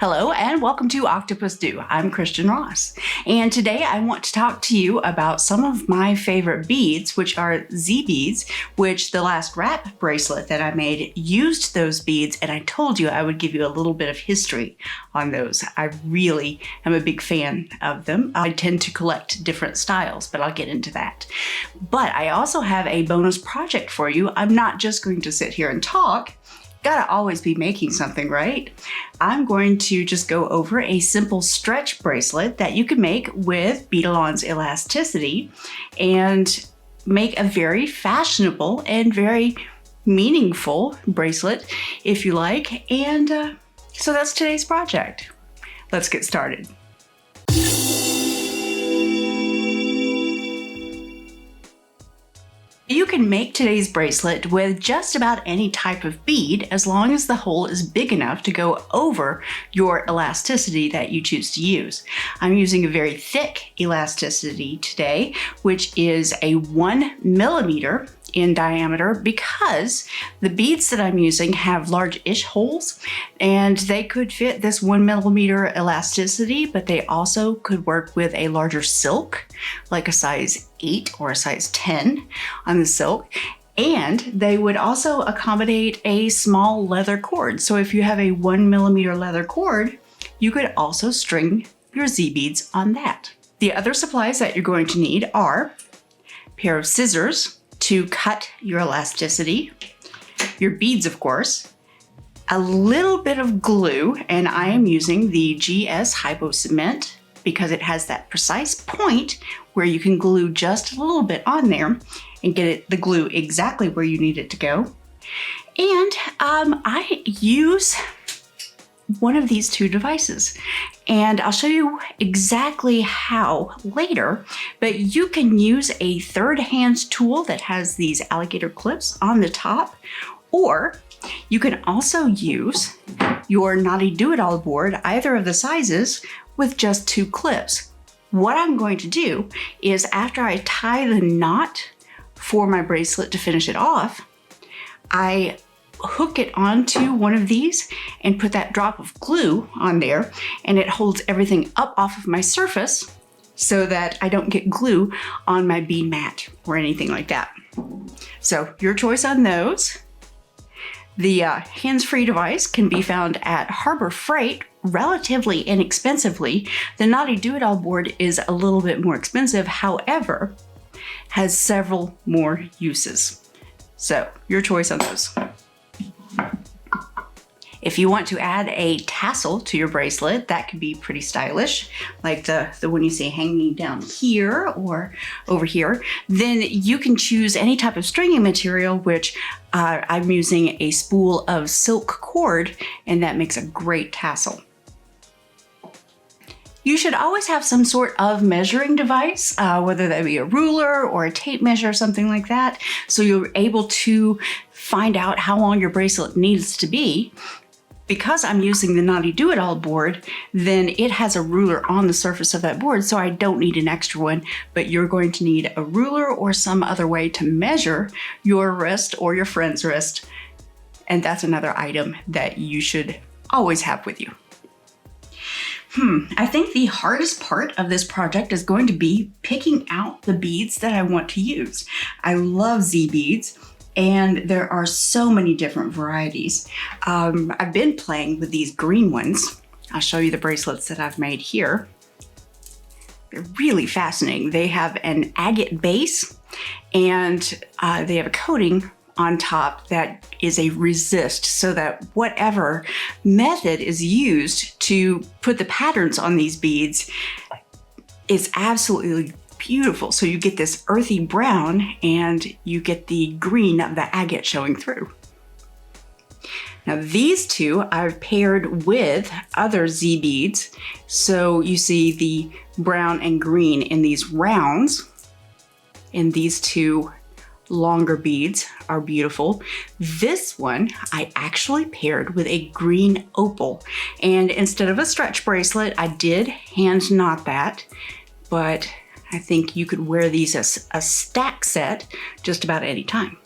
Hello and welcome to OctopusDo. I'm Christian Ross, and today I want to talk to you about some of my favorite beads, which are Dzi Beads, which the last wrap bracelet that I made used those beads, and I told you I would give you a little bit of history on those. I really am a big fan of them. I tend to collect different styles, but I'll get into that. But I also have a bonus project for you. I'm not just going to sit here and talk. Gotta always be making something, right? I'm going to just go over a simple stretch bracelet that you can make with Bead-A-Lon's elasticity and make a very fashionable and very meaningful bracelet, if you like. And so that's today's project. Let's get started. You can make today's bracelet with just about any type of bead as long as the hole is big enough to go over your elasticity that you choose to use. I'm using a very thick elasticity today, which is a 1 millimeter in diameter because the beads that I'm using have large-ish holes and they could fit this 1 millimeter elasticity, but they also could work with a larger silk, like a size 8 or a size 10 on the silk. And they would also accommodate a small leather cord. So if you have a 1 millimeter leather cord, you could also string your Dzi beads on that. The other supplies that you're going to need are a pair of scissors to cut your elasticity, your beads, of course, a little bit of glue, and I am using the GS Hypo Cement because it has that precise point where you can glue just a little bit on there and get the glue exactly where you need it to go. And I use one of these two devices, and I'll show you exactly how later, but you can use a third hand tool that has these alligator clips on the top, or you can also use your Knotty Do-It-All board, either of the sizes, with just 2 clips. What I'm going to do is after I tie the knot for my bracelet to finish it off, I hook it onto one of these and put that drop of glue on there, and it holds everything up off of my surface so that I don't get glue on my bead mat or anything like that. So your choice on those. The hands-free device can be found at Harbor Freight relatively inexpensively. The Knotty Do-It-All board is a little bit more expensive, however, has several more uses. So your choice on those. If you want to add a tassel to your bracelet, that could be pretty stylish, like the one you see hanging down here or over here, then you can choose any type of stringing material, which I'm using a spool of silk cord, and that makes a great tassel. You should always have some sort of measuring device, whether that be a ruler or a tape measure or something like that, so you're able to find out how long your bracelet needs to be. Because I'm using the Knotty Do-It-All board, then it has a ruler on the surface of that board, so I don't need an extra one, but you're going to need a ruler or some other way to measure your wrist or your friend's wrist, and that's another item that you should always have with you. I think the hardest part of this project is going to be picking out the beads that I want to use. I love Dzi beads, and there are so many different varieties. I've been playing with these green ones. I'll show you the bracelets that I've made here. They're really fascinating. They have an agate base, and they have a coating on top that is a resist, so that whatever method is used to put the patterns on these beads is absolutely beautiful. So you get this earthy brown and you get the green of the agate showing through. Now these two I've paired with other Dzi beads. So you see the brown and green in these rounds, and these two longer beads are beautiful. This one I actually paired with a green opal, and instead of a stretch bracelet, I did hand knot that, but I think you could wear these as a stack set just about any time.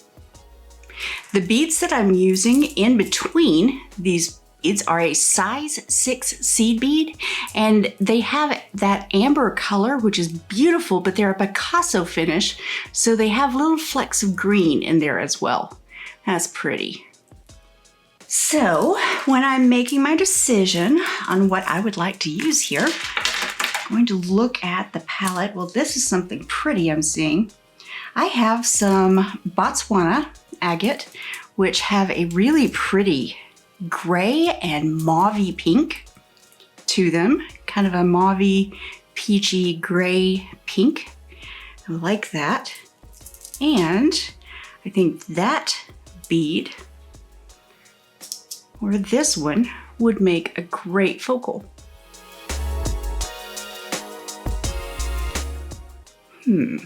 The beads that I'm using in between these Beads are a size 6 seed bead, and they have that amber color, which is beautiful, but they're a Picasso finish, so they have little flecks of green in there as well. That's pretty. So when I'm making my decision on what I would like to use here, I'm going to look at the palette. Well, this is something pretty I'm seeing. I have some Botswana agate, which have a really pretty gray and mauvey pink to them, kind of a mauvey, peachy, gray pink. I like that. And I think that bead, or this one, would make a great focal. I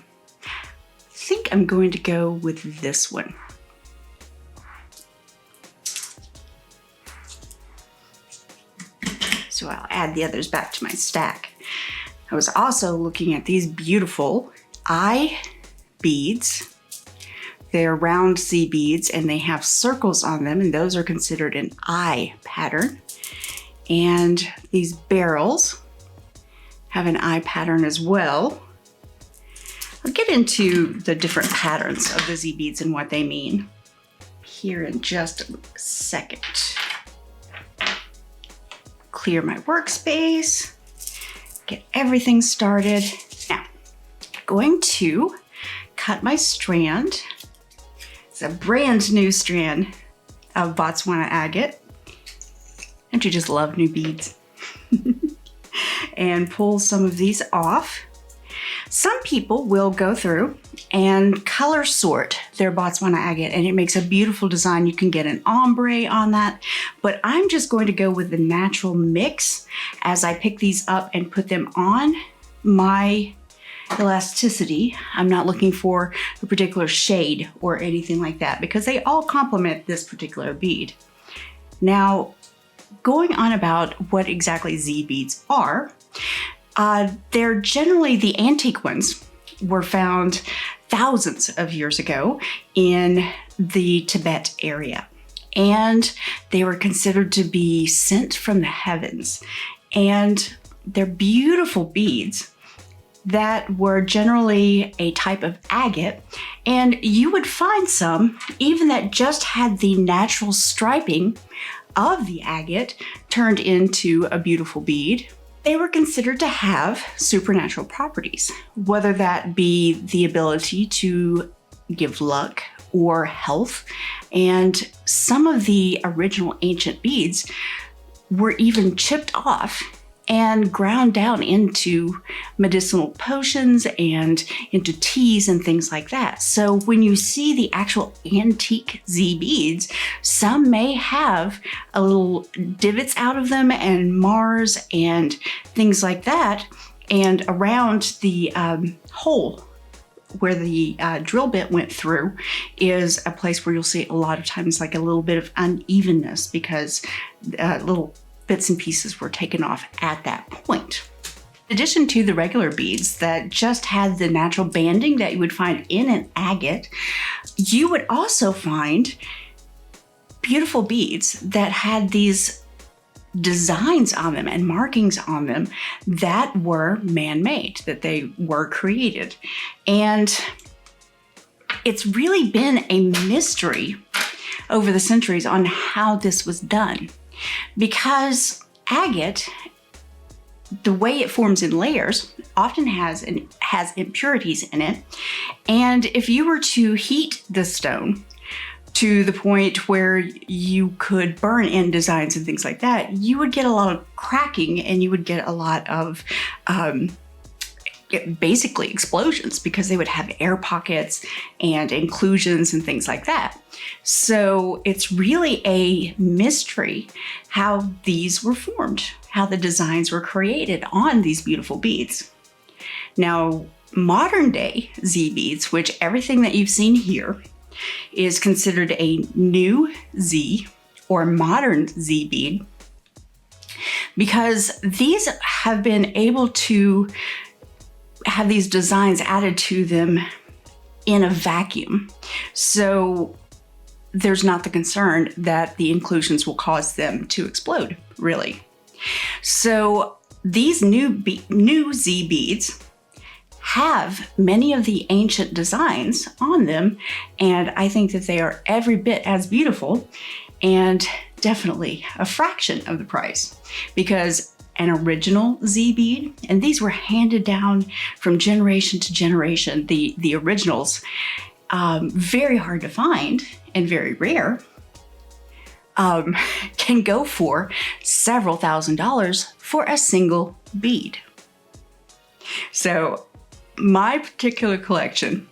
think I'm going to go with this one. So I'll add the others back to my stack. I was also looking at these beautiful eye beads. They're round Dzi beads and they have circles on them, and those are considered an eye pattern. And these barrels have an eye pattern as well. I'll get into the different patterns of the Dzi beads and what they mean here in just a second. Clear my workspace, get everything started. Now, I'm going to cut my strand. It's a brand new strand of Botswana agate. Don't you just love new beads? And pull some of these off. Some people will go through and color sort their Botswana agate, and it makes a beautiful design. You can get an ombre on that, but I'm just going to go with the natural mix as I pick these up and put them on my elasticity. I'm not looking for a particular shade or anything like that because they all complement this particular bead. Now, going on about what exactly Dzi beads are, they're generally, the antique ones were found thousands of years ago in the Tibet area, and they were considered to be sent from the heavens. And they're beautiful beads that were generally a type of agate, and you would find some even that just had the natural striping of the agate turned into a beautiful bead. They were considered to have supernatural properties, whether that be the ability to give luck or health. And some of the original ancient beads were even chipped off and ground down into medicinal potions and into teas and things like that. So when you see the actual antique Dzi beads, some may have a little divots out of them and Mars and things like that. And around the hole where the drill bit went through is a place where you'll see a lot of times like a little bit of unevenness because little bits and pieces were taken off at that point. In addition to the regular beads that just had the natural banding that you would find in an agate, you would also find beautiful beads that had these designs on them and markings on them that were man-made, that they were created. And it's really been a mystery over the centuries on how this was done. Because agate, the way it forms in layers, often has impurities in it. And if you were to heat the stone to the point where you could burn in designs and things like that, you would get a lot of cracking and you would get a lot of basically explosions because they would have air pockets and inclusions and things like that. So it's really a mystery how these were formed, how the designs were created on these beautiful beads. Now, modern day Dzi beads, which everything that you've seen here is considered a new Dzi or modern Dzi bead, because these have been able to have these designs added to them in a vacuum. So there's not the concern that the inclusions will cause them to explode, really. So these new Dzi Beads have many of the ancient designs on them, and I think that they are every bit as beautiful and definitely a fraction of the price, because an original Dzi bead, and these were handed down from generation to generation, the originals, very hard to find and very rare, can go for several $1,000s for a single bead. So my particular collection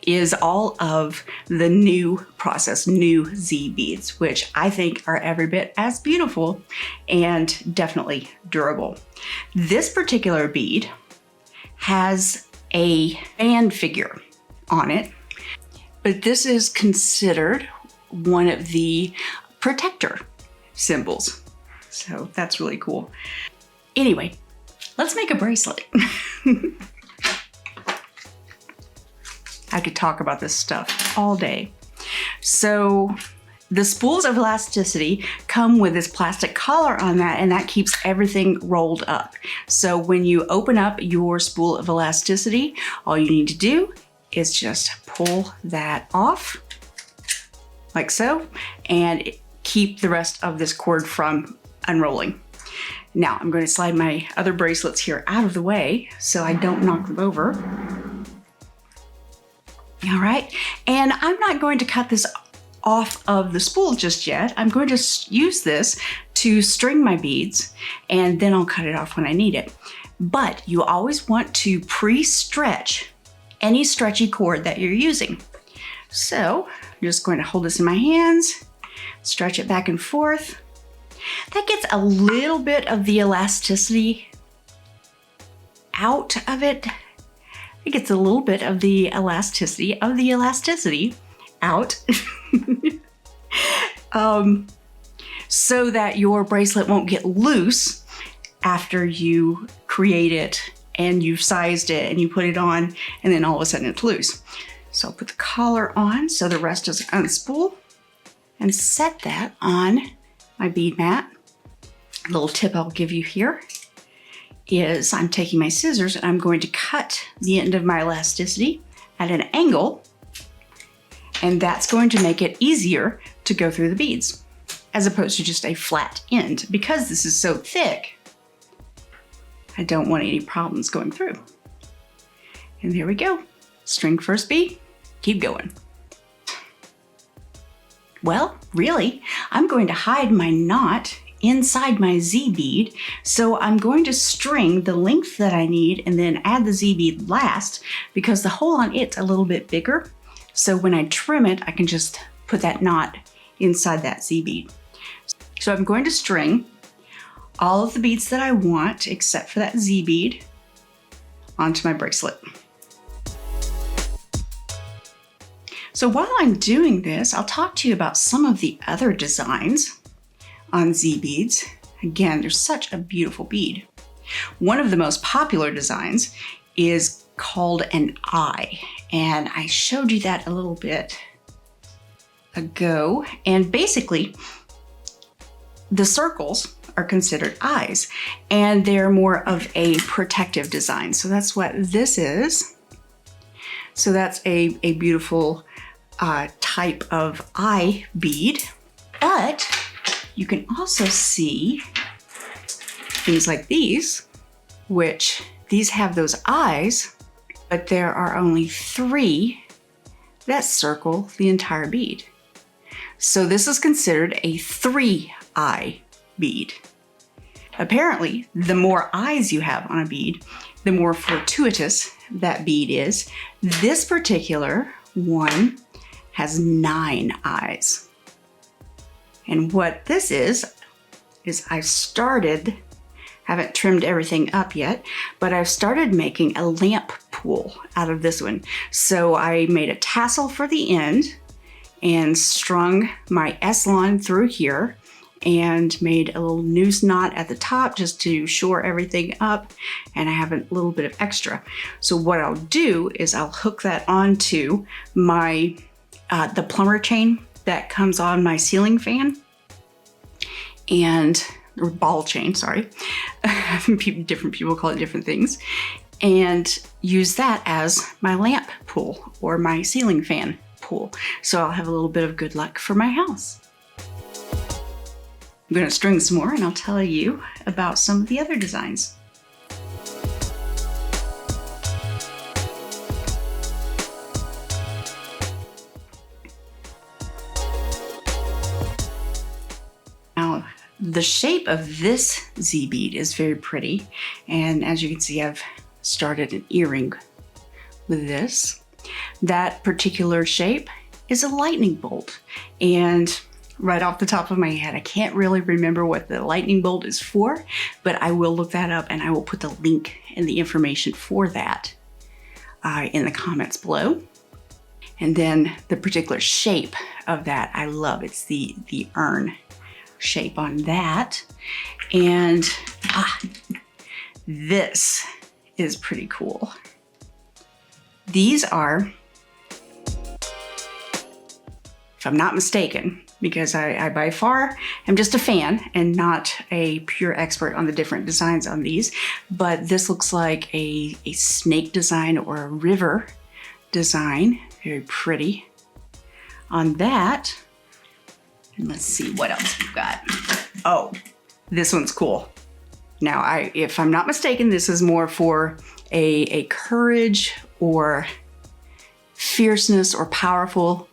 is all of the new Dzi Beads, which I think are every bit as beautiful and definitely durable. This particular bead has a fan figure on it, but this is considered one of the protector symbols. So that's really cool. Anyway, let's make a bracelet. I could talk about this stuff all day. So the spools of elasticity come with this plastic collar on that, and that keeps everything rolled up. So when you open up your spool of elasticity, all you need to do is just pull that off like so, and keep the rest of this cord from unrolling. Now I'm going to slide my other bracelets here out of the way so I don't knock them over. All right, and I'm not going to cut this off of the spool just yet. I'm going to use this to string my beads, and then I'll cut it off when I need it. But you always want to pre-stretch any stretchy cord that you're using. So I'm just going to hold this in my hands, stretch it back and forth. That gets a little bit of the elasticity out of it. It gets a little bit of the elasticity out so that your bracelet won't get loose after you create it and you've sized it and you put it on, and then all of a sudden it's loose. So I'll put the collar on so the rest doesn't unspool, and set that on my bead mat. A little tip I'll give you here is I'm taking my scissors and I'm going to cut the end of my elasticity at an angle, and that's going to make it easier to go through the beads as opposed to just a flat end. Because this is so thick, I don't want any problems going through. And there we go. String first bead, keep going. Well, really, I'm going to hide my knot inside my Dzi bead, so I'm going to string the length that I need and then add the Dzi bead last, because the hole on it's a little bit bigger. So when I trim it, I can just put that knot inside that Dzi bead. So I'm going to string all of the beads that I want, except for that Dzi bead, onto my bracelet. So while I'm doing this, I'll talk to you about some of the other designs on Dzi Beads. Again, they're such a beautiful bead. One of the most popular designs is called an eye, and I showed you that a little bit ago. And basically, the circles are considered eyes, and they're more of a protective design. So that's what this is. So that's a beautiful type of eye bead. But you can also see things like these, which these have those eyes, but there are only 3 that circle the entire bead. So this is considered a 3-eye bead. Apparently, the more eyes you have on a bead, the more fortuitous that bead is. This particular one has 9 eyes. And what this is I've started, haven't trimmed everything up yet, but I've started making a lamp pool out of this one. So I made a tassel for the end and strung my S-line through here and made a little noose knot at the top just to shore everything up, and I have a little bit of extra. So what I'll do is I'll hook that onto my the plumber chain that comes on my ceiling fan or ball chain, sorry. Different people call it different things. And use that as my lamp pull or my ceiling fan pull. So I'll have a little bit of good luck for my house. I'm going to string some more and I'll tell you about some of the other designs. Now, the shape of this Dzi bead is very pretty. And as you can see, I've started an earring with this. That particular shape is a lightning bolt. And right off the top of my head, I can't really remember what the lightning bolt is for, but I will look that up and I will put the link and the information for that in the comments below. And then the particular shape of that, I love. It's the urn shape on that. And this is pretty cool. These are, if I'm not mistaken, because I by far am just a fan and not a pure expert on the different designs on these, but this looks like a snake design or a river design. Very pretty on that. And let's see what else we've got. Oh, this one's cool. Now, if I'm not mistaken, this is more for a courage or fierceness or powerful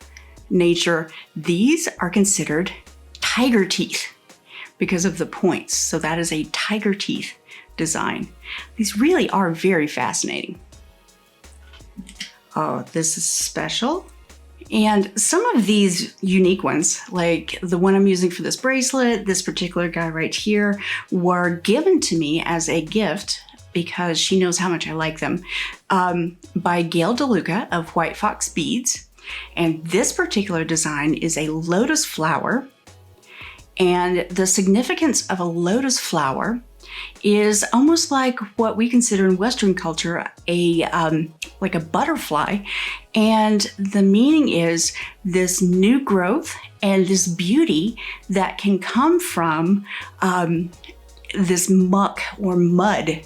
nature. These are considered tiger teeth because of the points. So that is a tiger teeth design. These really are very fascinating. Oh, this is special. And some of these unique ones, like the one I'm using for this bracelet, this particular guy right here, were given to me as a gift because she knows how much I like them, by Gail DeLuca of White Fox Beads. And this particular design is a lotus flower. And the significance of a lotus flower is almost like what we consider in Western culture like a butterfly. And the meaning is this new growth and this beauty that can come from this muck or mud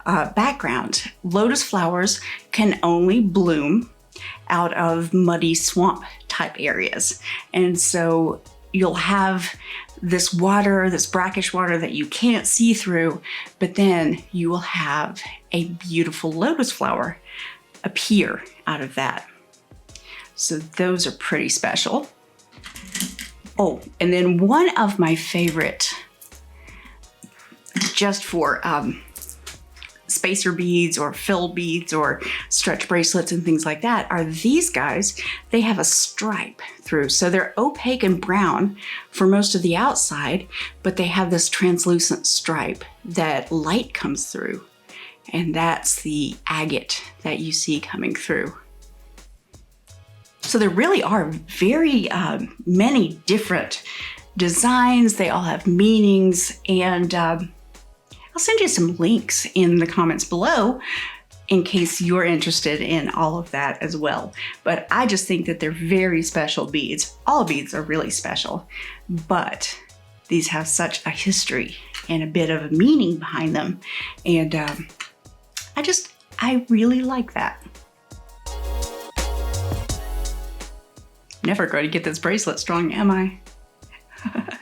background. Lotus flowers can only bloom out of muddy swamp type areas. And so you'll have this water, this brackish water that you can't see through, but then you will have a beautiful lotus flower appear out of that. So those are pretty special. Oh, and then one of my favorite, just for spacer beads or fill beads or stretch bracelets and things like that, are these guys. They have a stripe through. So they're opaque and brown for most of the outside, but they have this translucent stripe that light comes through. And that's the agate that you see coming through. So there really are very many different designs. They all have meanings, and I'll send you some links in the comments below in case you're interested in all of that as well. But I just think that they're very special beads. All beads are really special, but these have such a history and a bit of a meaning behind them. And I really like that. Never going to get this bracelet strong, am I?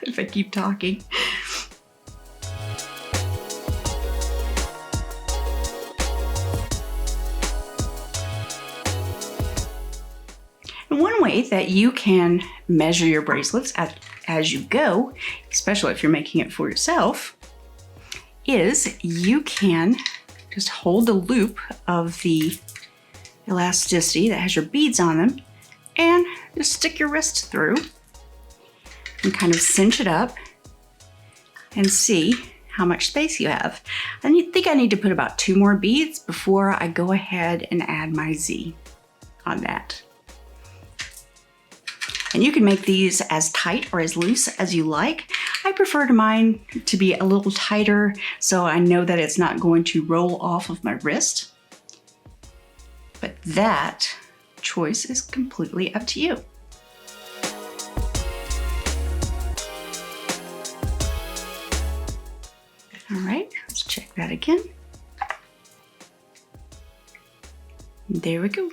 If I keep talking. And one way that you can measure your bracelets as you go, especially if you're making it for yourself, is you can just hold the loop of the elasticity that has your beads on them and just stick your wrist through and kind of cinch it up and see how much space you have. And you think I need to put about 2 more beads before I go ahead and add my Z on that. And you can make these as tight or as loose as you like. I prefer mine to be a little tighter so I know that it's not going to roll off of my wrist. But that choice is completely up to you. that again. There we go.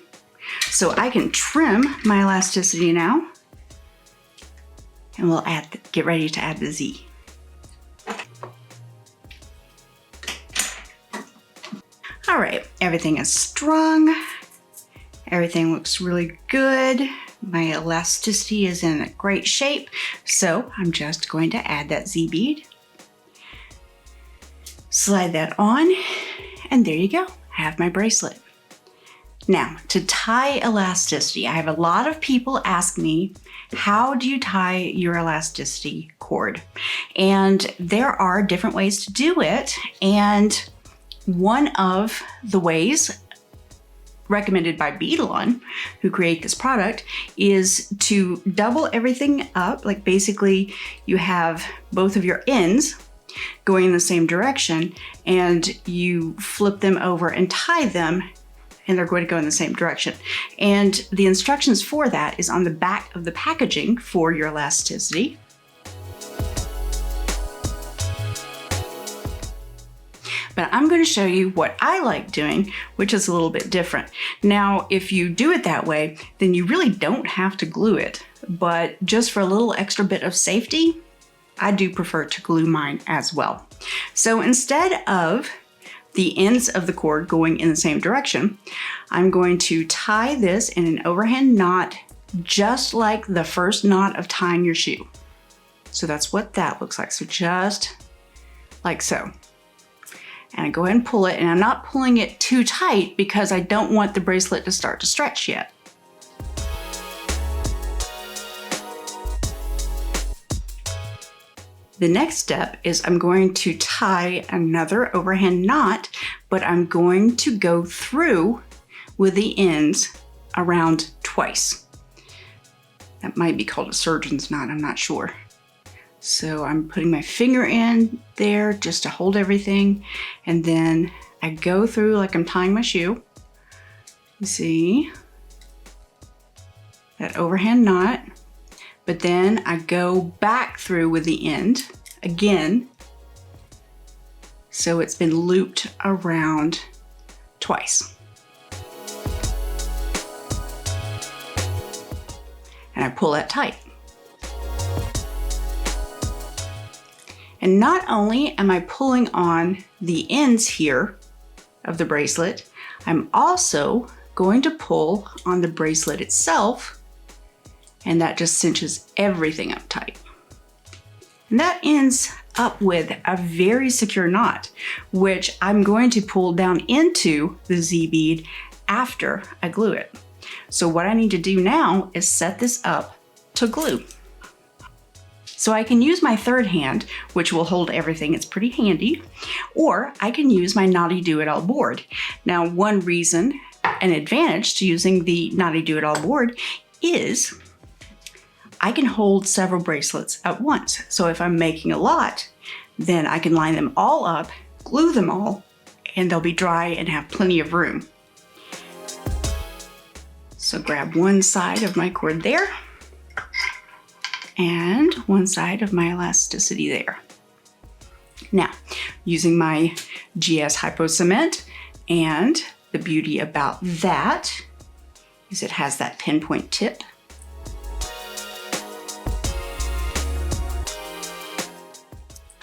So I can trim my elasticity now, and we'll get ready to add the Z. All right, everything is strung. Everything looks really good. My elasticity is in a great shape. So I'm just going to add that Z bead. Slide that on, and there you go. I have my bracelet. Now, to tie elasticity, I have a lot of people ask me, how do you tie your elasticity cord? And there are different ways to do it. And one of the ways recommended by Beadalon, who create this product, is to double everything up. Like basically you have both of your ends going in the same direction, and you flip them over and tie them, and they're going to go in the same direction. And the instructions for that is on the back of the packaging for your elasticity. But I'm going to show you what I like doing, which is a little bit different. Now, if you do it that way, then you really don't have to glue it. But just for a little extra bit of safety, I do prefer to glue mine as well. So instead of the ends of the cord going in the same direction, I'm going to tie this in an overhand knot, just like the first knot of tying your shoe. So that's what that looks like. So just like so. And I go ahead and pull it, and I'm not pulling it too tight because I don't want the bracelet to start to stretch yet. The next step is I'm going to tie another overhand knot, but I'm going to go through with the ends around twice. That might be called a surgeon's knot, I'm not sure. So I'm putting my finger in there just to hold everything, and then I go through like I'm tying my shoe. You see that overhand knot, but then I go back through with the end again, so it's been looped around twice. And I pull that tight. And not only am I pulling on the ends here of the bracelet, I'm also going to pull on the bracelet itself, and that just cinches everything up tight. And that ends up with a very secure knot, which I'm going to pull down into the Z bead after I glue it. So what I need to do now is set this up to glue. So I can use my third hand, which will hold everything. It's pretty handy. Or I can use my Knotty Do-It-All board. Now, one reason, an advantage to using the Knotty Do-It-All board is I can hold several bracelets at once. So if I'm making a lot, then I can line them all up, glue them all, and they'll be dry and have plenty of room. So grab one side of my cord there, and one side of my elasticity there. Now, using my GS Hypo Cement, and the beauty about that is it has that pinpoint tip.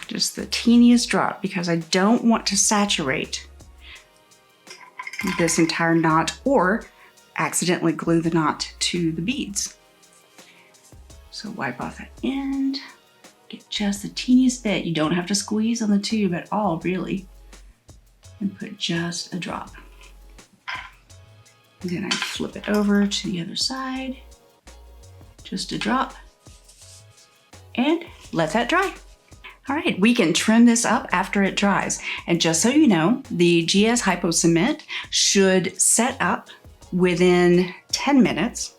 Just the teeniest drop, because I don't want to saturate this entire knot or accidentally glue the knot to the beads. So wipe off that end, get just the teeniest bit. You don't have to squeeze on the tube at all, really. And put just a drop. And then I flip it over to the other side, just a drop, and let that dry. All right, we can trim this up after it dries. And just so you know, the GS Hypo Cement should set up within 10 minutes.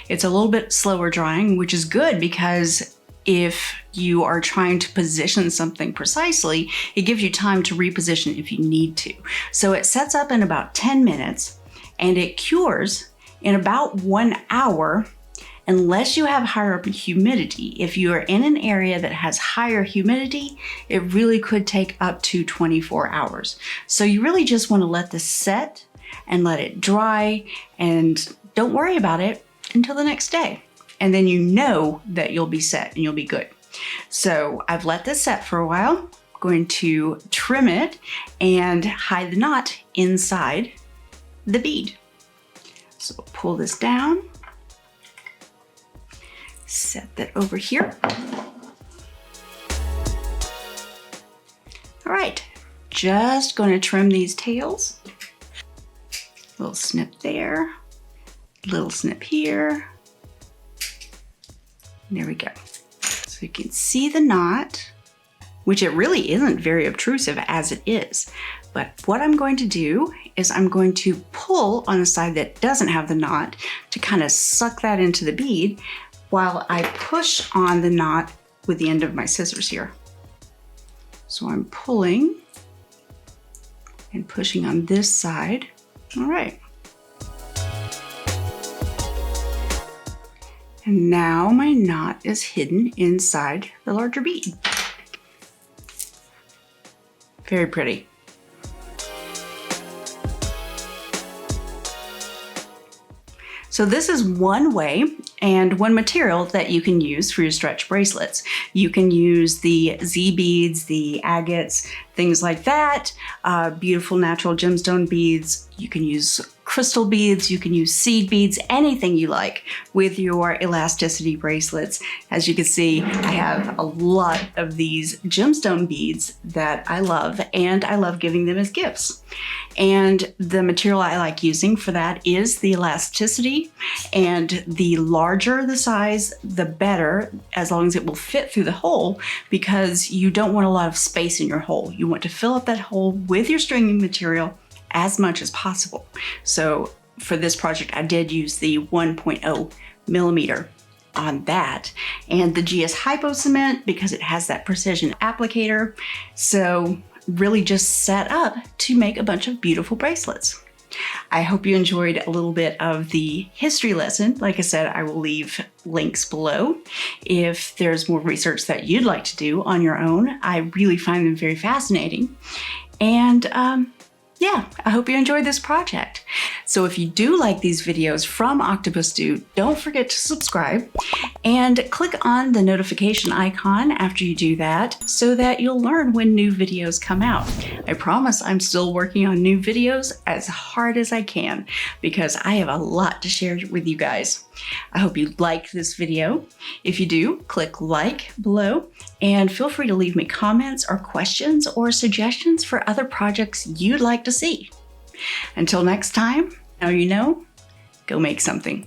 It's a little bit slower drying, which is good because if you are trying to position something precisely, it gives you time to reposition if you need to. So it sets up in about 10 minutes and it cures in about 1 hour. unless you have higher humidity. If you are in an area that has higher humidity, it really could take up to 24 hours. So you really just want to let this set and let it dry, and don't worry about it until the next day. And then you know that you'll be set and you'll be good. So I've let this set for a while. I'm going to trim it and hide the knot inside the bead. So pull this down, set that over here. All right, just going to trim these tails. Little snip there, little snip here. There we go. So you can see the knot, which it really isn't very obtrusive as it is. But what I'm going to do is I'm going to pull on the side that doesn't have the knot to kind of suck that into the bead while I push on the knot with the end of my scissors here. So I'm pulling and pushing on this side. All right. And now my knot is hidden inside the larger bead. Very pretty. So this is one way and one material that you can use for your stretch bracelets. You can use the Dzi beads, the agates, things like that, beautiful natural gemstone beads. You can use crystal beads, you can use seed beads, anything you like with your elasticity bracelets. As you can see, I have a lot of these gemstone beads that I love, and I love giving them as gifts. And the material I like using for that is the elasticity, and the larger the size, the better, as long as it will fit through the hole, because you don't want a lot of space in your hole. You want to fill up that hole with your stringing material as much as possible. So for this project, I did use the 1.0 millimeter on that, and the GS Hypo Cement because it has that precision applicator. So really just set up to make a bunch of beautiful bracelets. I hope you enjoyed a little bit of the history lesson. Like I said, I will leave links below if there's more research that you'd like to do on your own. I really find them very fascinating. And yeah, I hope you enjoyed this project. So if you do like these videos from OctopusDo, don't forget to subscribe and click on the notification icon after you do that so that you'll learn when new videos come out. I promise I'm still working on new videos as hard as I can because I have a lot to share with you guys. I hope you like this video. If you do, click like below and feel free to leave me comments or questions or suggestions for other projects you'd like to see. Until next time, now you know, go make something.